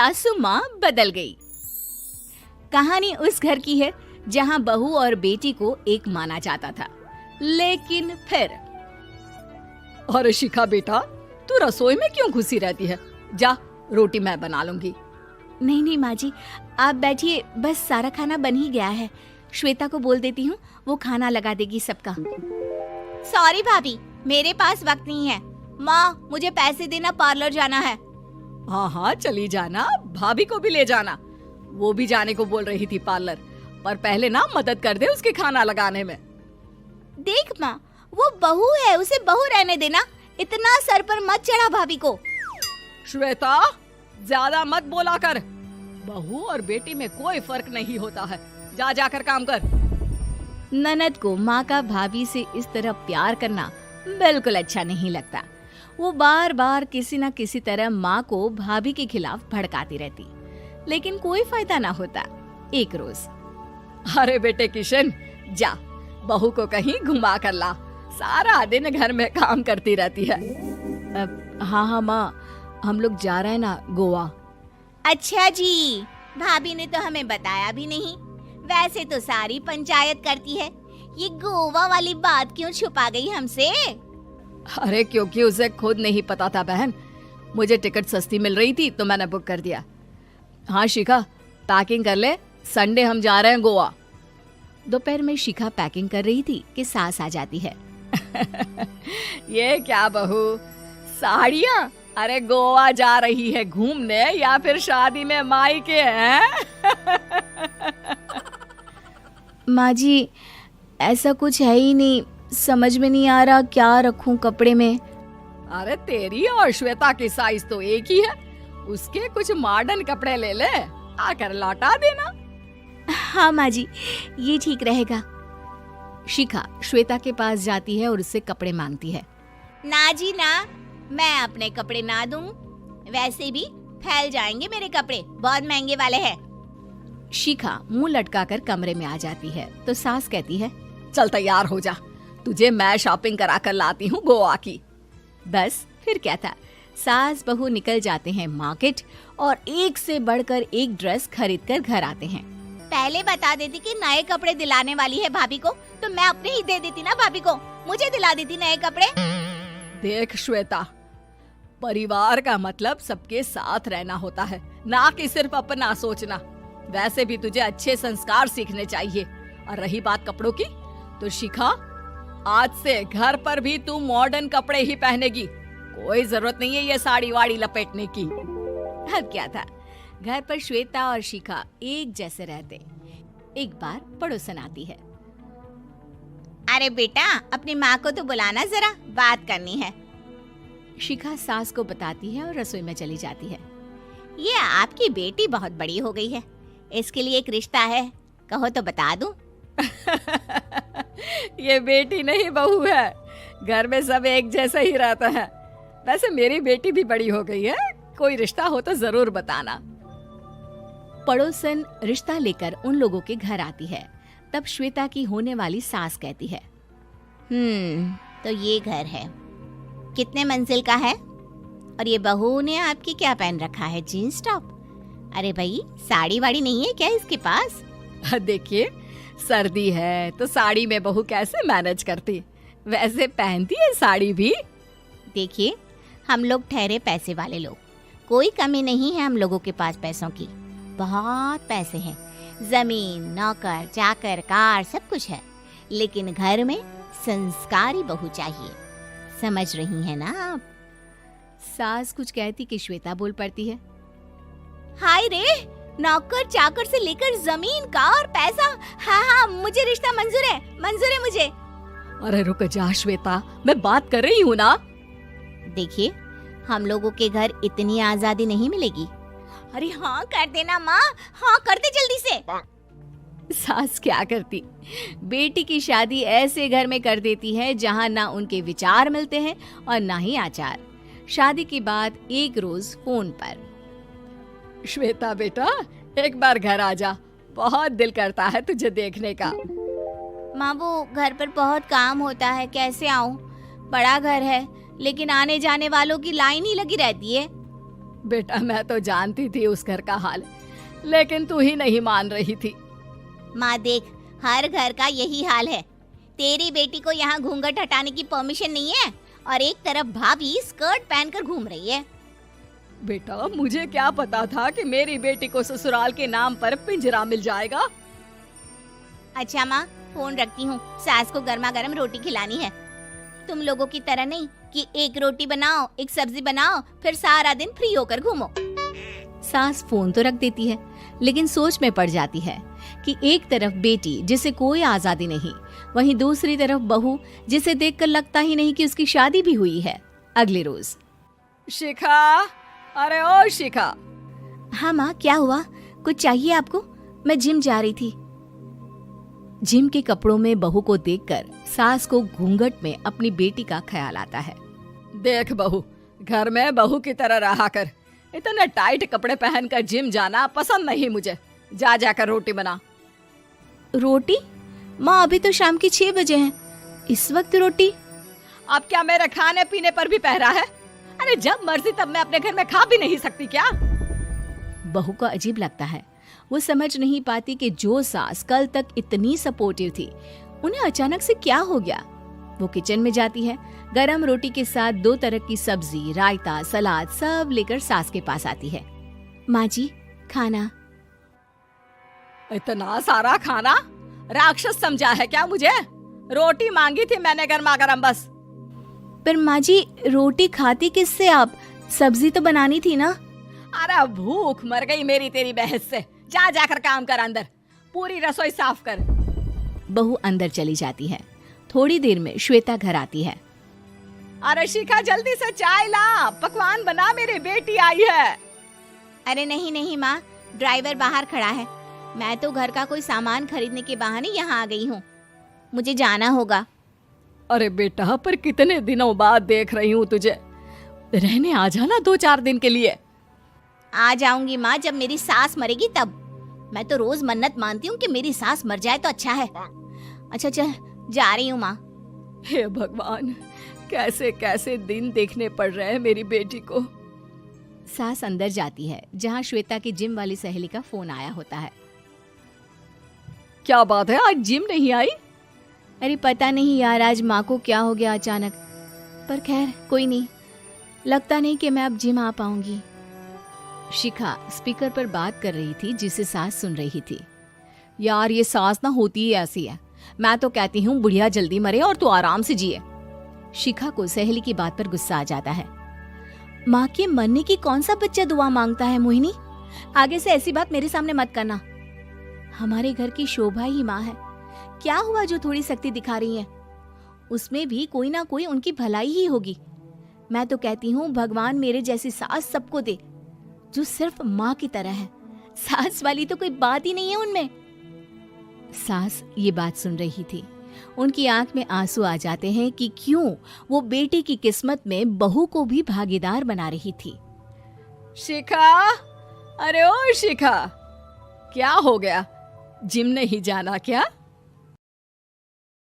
सासू माँ बदल गई। कहानी उस घर की है जहाँ बहू और बेटी को एक माना जाता था, लेकिन फिर अरे शिखा बेटा, तू रसोई में क्यों घुसी रहती है? जा, रोटी मैं बना लूंगी। नहीं नहीं माँ जी, आप बैठिए, बस सारा खाना बन ही गया है। श्वेता को बोल देती हूँ, वो खाना लगा देगी सबका। सॉरी भाभी, मेरे पास वक्त नहीं है। माँ, मुझे पैसे देना, पार्लर जाना है। हाँ हाँ चली जाना, भाभी को भी ले जाना। वो भी जाने को बोल रही थी पार्लर, पर पहले ना मदद कर दे उसके खाना लगाने में। देख माँ, वो बहू है, उसे बहू रहने देना, इतना सर पर मत चढ़ा भाभी को। श्वेता, ज्यादा मत बोला कर। बहू और बेटी में कोई फर्क नहीं होता है। जा जाकर काम कर। ननद को माँ का भाभी से इस तरह प्यार करना बिल्कुल अच्छा नहीं लगता। वो बार बार किसी न किसी तरह माँ को भाभी के खिलाफ भड़काती रहती, लेकिन कोई फायदा ना होता। एक रोज, अरे बेटे किशन, जा बहू को कहीं घुमा कर ला, सारा दिन घर में काम करती रहती है। हाँ हाँ माँ, हम लोग जा रहे हैं ना गोवा। अच्छा जी, भाभी ने तो हमें बताया भी नहीं। वैसे तो सारी पंचायत करती है, ये गोवा वाली बात क्यों छुपा गई हमसे? अरे क्योंकि उसे खुद नहीं पता था बहन। मुझे टिकट सस्ती मिल रही थी तो मैंने बुक कर दिया। हाँ शिखा, पैकिंग कर ले, संडे हम जा रहे हैं गोवा। दोपहर में शिखा पैकिंग कर रही थी कि सास आ जाती है। ये क्या बहू, साड़ियाँ? अरे गोवा जा रही है घूमने या फिर शादी में मायके हैं? माँ जी, ऐसा कुछ है ही नहीं, समझ में नहीं आ रहा क्या रखूं कपड़े में। अरे तेरी और श्वेता की साइज तो एक ही है, उसके कुछ मॉडर्न कपड़े ले ले, आकर लौटा देना। हाँ माँ जी, ये ठीक रहेगा। शिखा श्वेता के पास जाती है और उससे कपड़े मांगती है। ना जी ना, मैं अपने कपड़े ना दूं, वैसे भी फैल जाएंगे मेरे कपड़े, बहुत महंगे वाले हैं। शिखा मुंह लटकाकर कमरे में आ जाती है तो सास कहती है, चल तैयार हो जा, तुझे मैं शॉपिंग करा कर लाती हूँ गोवा की। बस फिर क्या था, सास बहू निकल जाते हैं मार्केट और एक से बढ़कर एक ड्रेस खरीद कर घर आते हैं। पहले बता देती कि नए कपड़े दिलाने वाली है भाभी को, तो मैं अपने ही दे देती ना भाभी को, मुझे दिला देती नए कपड़े। देख श्वेता, परिवार का मतलब सबके साथ रहना होता है, ना कि सिर्फ अपना सोचना। वैसे भी तुझे अच्छे संस्कार सीखने चाहिए। और रही बात कपड़ों की, तो शिखा, आज से घर पर भी तू मॉडर्न कपड़े ही पहनेगी। कोई जरूरत नहीं है ये साड़ी वाड़ी लपेटने की। अब क्या था, घर पर श्वेता और शिखा एक जैसे रहते। एक बार पड़ोसन आती है। अरे बेटा, अपनी माँ को तो बुलाना जरा, बात करनी है। शिखा सास को बताती है और रसोई में चली जाती है। ये आपकी बेटी बहुत बड़ी हो गई है, इसके लिए एक रिश्ता है, कहो तो बता दूं। ये बेटी नहीं बहू है, घर में सब एक जैसा ही रहता है। वैसे मेरी बेटी भी बड़ी हो गई है, कोई रिश्ता हो तो जरूर बताना। पड़ोसन रिश्ता लेकर उन लोगों के घर आती है। तब श्वेता की होने वाली सास कहती है, तो ये घर है, कितने मंजिल का है? और ये बहू ने आपकी क्या पहन रखा है, जीन्स टॉप? अरे भाई, साड़ी वाड़ी नहीं है क्या इसके पास? देखिए, सर्दी है तो साड़ी में बहू कैसे मैनेज करती, वैसे पहनती है साड़ी भी। देखिए, हम लोग ठहरे पैसे वाले लोग, कोई कमी नहीं है हम लोगों के पास पैसों की, बहुत पैसे हैं, जमीन, नौकर चाकर, कार, सब कुछ है, लेकिन घर में संस्कारी बहू चाहिए, समझ रही हैं ना आप? सास कुछ कहती कि श्वेता बोल पड़ती है, हाय रे, नौकर चाकर से लेकर जमीन, कार, पैसा, हाँ, मुझे रिश्ता मंजूर है मुझे। अरे रुक जा श्वेता, मैं बात कर रही हूँ ना। देखिए, हम लोगों के घर इतनी आजादी नहीं मिलेगी। अरे हाँ कर देना माँ, हाँ कर दे जल्दी से। सास क्या करती, बेटी की शादी ऐसे घर में कर देती है जहाँ ना उनके विचार मिलते हैं और ना ही आचार। शादी के बाद एक रोज फोन पर, श्वेता बेटा, एक बार घर आ जा, बहुत दिल करता है तुझे देखने का। माँ, वो घर पर बहुत काम होता है, कैसे आऊँ? बड़ा घर है, लेकिन आने जाने वालों की लाइन ही लगी रहती है। बेटा मैं तो जानती थी उस घर का हाल, लेकिन तू ही नहीं मान रही थी। माँ देख, हर घर का यही हाल है। तेरी बेटी को यहाँ घूंघट हटाने की परमिशन नहीं है और एक तरफ भाभी स्कर्ट पहनकर घूम रही है। बेटा मुझे क्या पता था कि मेरी बेटी को ससुराल के नाम पर पिंजरा मिल जाएगा। अच्छा माँ, फोन रखती हूँ, सास को गर्मा गर्म रोटी खिलानी है। तुम लोगों की तरह नहीं कि एक रोटी बनाओ, एक सब्जी बनाओ, फिर सारा दिन फ्री होकर घूमो। सास फोन तो रख देती है, लेकिन सोच में पड़ जाती है कि एक तरफ बेटी जिसे कोई आजादी नहीं, वहीं दूसरी तरफ बहू जिसे देखकर लगता ही नहीं कि उसकी शादी भी हुई है। अगले रोज। शिखा, अरे ओ शिखा। हाँ माँ, क्या हुआ? कुछ चाहिए आपको? मैं जिम जा रही थी। जिम के कपड़ों में बहू को देखकर सास को घूंघट में अपनी बेटी का ख्याल आता है। देख बहू, घर में बहू की तरह रहा कर। इतने टाइट कपड़े पहनकर जिम जाना पसंद नहीं मुझे। जा जाकर रोटी बना। रोटी? माँ अभी तो शाम के 6 बजे हैं, इस वक्त रोटी? अब क्या मेरे खाने पीने पर भी पहरा है? अरे जब मर्जी तब मैं अपने घर में खा भी नहीं सकती क्या? बहू को अजीब लगता है। वो समझ नहीं पाती कि जो सास कल तक इतनी सपोर्टिव थी, उन्हें अचानक से क्या हो गया। वो किचन में जाती है, गरम रोटी के साथ 2 तरह की सब्जी, रायता, सलाद सब लेकर सास के पास आती है। माँ जी, खाना। इतना सारा खाना? राक्षस समझा है क्या मुझे? रोटी मांगी थी मैंने गर्मा गर्म बस। पर माँ जी, रोटी खाती किससे आप? सब्जी तो बनानी थी ना। अरे भूख मर गई मेरी तेरी बहस से। जा जाकर काम कर, अंदर पूरी रसोई साफ कर। बहू अंदर चली जाती है। थोड़ी देर में श्वेता घर आती है। अरे शिखा, जल्दी से चाय ला, पकवान बना, मेरी बेटी आई है। अरे नहीं नहीं माँ, ड्राइवर बाहर खड़ा है। मैं तो घर का कोई सामान खरीदने के बहाने यहाँ आ गई हूँ, मुझे जाना होगा। अरे बेटा, पर कितने दिनों बाद देख रही हूँ तुझे, रहने आ जाना 2-4 दिन के लिए। आ जाऊंगी माँ, जब मेरी सास मरेगी तब। मैं तो रोज मन्नत मानती हूँ कि मेरी सास मर जाए तो अच्छा है। अच्छा चल, जा रही हूँ माँ। हे भगवान, कैसे कैसे दिन देखने पड़ रहे हैं मेरी बेटी को। सास अंदर जाती है, जहाँ श्वेता की जिम वाली सहेली का फोन आया होता है। क्या बात है, आज जिम नहीं आई? अरे पता नहीं यार, आज माँ को क्या हो गया अचानक। पर खैर कोई नहीं, लगता नहीं कि मैं अब जिम आ पाऊंगी। शिखा स्पीकर पर बात कर रही थी, जिसे सास सुन रही थी। यार ये सास ना होती ही ऐसी है। मैं तो कहती हूँ बुढ़िया जल्दी मरे और तू आराम से जिए। शिखा को सहेली की बात पर गुस्सा आ जाता है। माँ के मरने की कौन सा बच्चा दुआ मांगता है मोहिनी? आगे से ऐसी बात मेरे सामने मत करना। हमारे घर की शोभा ही माँ है। क्या हुआ जो थोड़ी सख्ती दिखा रही है? उसमें भी कोई ना कोई उनकी भलाई ही होगी। मैं तो कहती हूँ भगवान मेरे जैसी सास सबको दे, जो सिर्फ माँ की तरह है। सास वाली तो कोई बात ही नहीं है उनमें। सास ये बात सुन रही थी। उनकी आंख में आंसू आ जाते हैं कि क्यों वो बेटी की किस्मत में बहू को भी भागीदार बना रही थी। शिखा, अरे ओ शिखा, क्या हो गया? जिम नहीं जाना क्या?